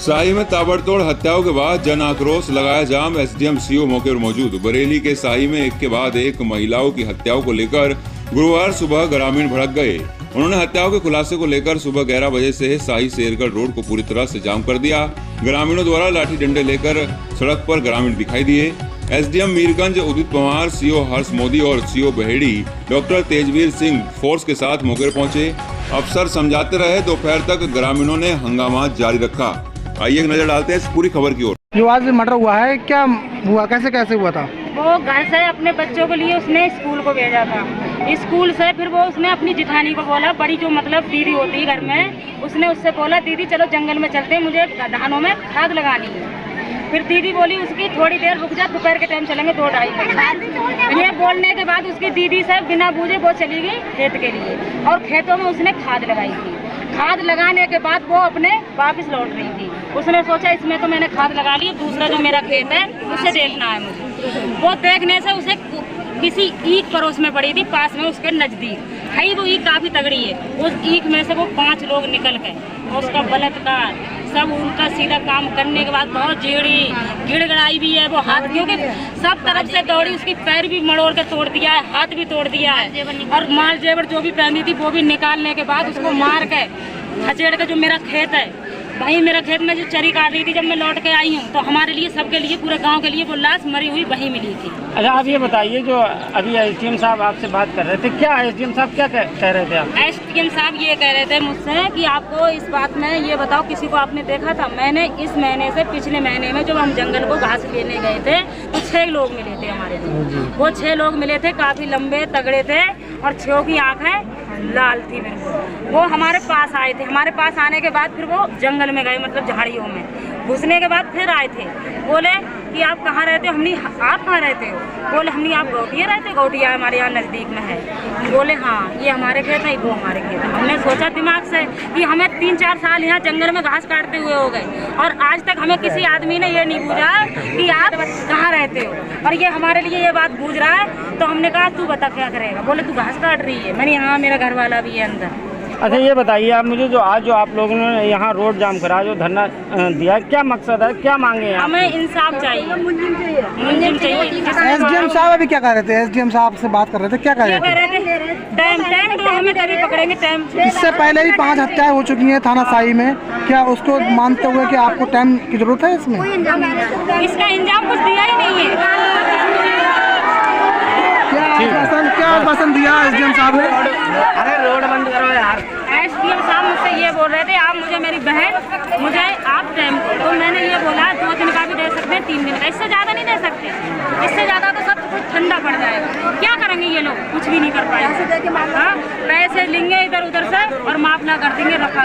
शाही में ताबड़तोड़ हत्याओं के बाद जन आक्रोश, लगाया जाम। एसडीएम सीओ मौके पर मौजूद। बरेली के शाही में एक के बाद एक महिलाओं की हत्याओं को लेकर गुरुवार सुबह ग्रामीण भड़क गए। उन्होंने हत्याओं के खुलासे को लेकर सुबह 11 बजे से शाही शेरगढ़ रोड को पूरी तरह से जाम कर दिया। ग्रामीणों द्वारा लाठी डंडे लेकर सड़क पर ग्रामीण दिखाई दिए। एसडीएम मीरगंज उदित पवार, सीओ हर्ष मोदी और CO Baheri doctor Tejveer Singh force के साथ मौके पर पहुंचे। अफसर समझाते रहे। दोपहर तक ग्रामीणों ने हंगामा जारी रखा। आइए एक नजर डालते हैं इस पूरी खबर की ओर। जो आज मर्डर हुआ है, क्या हुआ, कैसे हुआ था? वो घर से अपने बच्चों के लिए उसने स्कूल को भेजा था। स्कूल से फिर वो उसने अपनी जिठानी को बोला, बड़ी जो मतलब दीदी होती है घर में, उसने उससे बोला दीदी चलो जंगल में चलते हैं, मुझे धानों में खाद लगानी है। फिर दीदी बोली उसकी थोड़ी देर रुक जा, दोपहर के टाइम चलेंगे 2-2:30 बजे। ये बोलने के बाद उसकी दीदी से बिना बूझे वो चली गई खेत के लिए और खेतों में उसने खाद लगाई थी। खाद लगाने के बाद वो अपने वापस लौट रही थी। उसने सोचा इसमें तो मैंने खाद लगा ली, दूसरा जो मेरा खेत है उसे देखना है मुझे। वो देखने से उसे किसी ईख पड़ोस में पड़ी थी, पास में उसके नजदीक है। वो ईख काफी तगड़ी है। उस ईख में से वो 5 लोग निकल गए और उसका बलात्कार सब उल्टा सीधा काम करने के बाद बहुत गिड़गड़ाई भी है वो हाथ, क्योंकि सब तरफ से दौड़ी, उसकी पैर भी मड़ोड़ के तोड़ दिया है, हाथ भी तोड़ दिया है और माल जेवर जो भी पहनी थी वो भी निकालने के बाद उसको मार के खचेड़ के जो मेरा खेत है वहीं मेरा खेत में जो चरी काट रही थी, जब मैं लौट के आई हूँ तो हमारे लिए, सबके लिए, पूरे गांव के लिए वो लाश मरी हुई वहीं मिली थी। अच्छा, आप ये बताइए, जो अभी एसडीएम साहब आपसे बात कर रहे थे, क्या एसडीएम साहब क्या कह रहे थे आप? एसडीएम साहब ये कह रहे थे मुझसे कि आपको इस बात में ये बताओ किसी को आपने देखा था? मैंने इस महीने से पिछले महीने में जब हम जंगल को घास लेने गए थे तो 6 लोग मिले थे हमारे लिए। वो 6 लोग मिले थे, काफी लंबे तगड़े थे और 6 की आंखें लाल थी। मेरे को वो हमारे पास आए थे। हमारे पास आने के बाद फिर वो जंगल में गए, मतलब झाड़ियों में घुसने के बाद फिर आए थे। बोले कि आप कहाँ रहते हो? हमने आप कहाँ रहते हो? बोले हमने आप गौटिया रहते हो? गौटिया हमारे यहाँ नज़दीक में है। बोले हाँ ये हमारे खेत है, वो हमारे खेत है। हमने सोचा दिमाग से कि हमें 3-4 साल यहाँ जंगल में घास काटते हुए हो गए और आज तक हमें किसी आदमी ने ये नहीं पूछा कि आप कहाँ रहते हो, और ये हमारे लिए ये बात पूछ रहा है। तो हमने कहा तू बता क्या करेगा? बोले तू घास काट रही है। मैंने हाँ मेरा घर वाला भी है अंदर। अच्छा, ये बताइए आप मुझे, जो आज जो आप लोगों ने यहाँ रोड जाम करा, जो धरना दिया, क्या मकसद है, क्या मांगे हैं? हमें इंसाफ चाहिए, मुंजिम चाहिए। एसडीएम साहब अभी क्या कर रहे थे? एसडीएम साहब से बात कर रहे थे, क्या कर रहे थे? टाइम तो हमें तभी पकड़ेंगे टाइम। इससे पहले भी 5 हत्याएं हो चुकी हैं थाना शाही में। क्या उसको मानते हुए कि आपको टाइम की जरूरत है इसमें? इसका इंजाम कुछ दिया ही नहीं है। क्या आश्वासन दिया एसडीएम साहब ने? अरे रोड बंद करो यार। एसडीएम साहब मुझसे ये बोल रहे थे आप मुझे, मेरी बहन, मुझे आप टाइम दो। तो मैंने ये बोला 2 दिन का भी दे सकते हैं, 3 दिन का, इससे ज़्यादा नहीं दे सकते। इससे ज़्यादा तो सब कुछ ठंडा पड़ जाएगा। क्या करेंगे ये लोग? कुछ भी नहीं कर पाएंगे। हाँ, पैसे लेंगे इधर उधर से और माफ ना कर देंगे, रखा।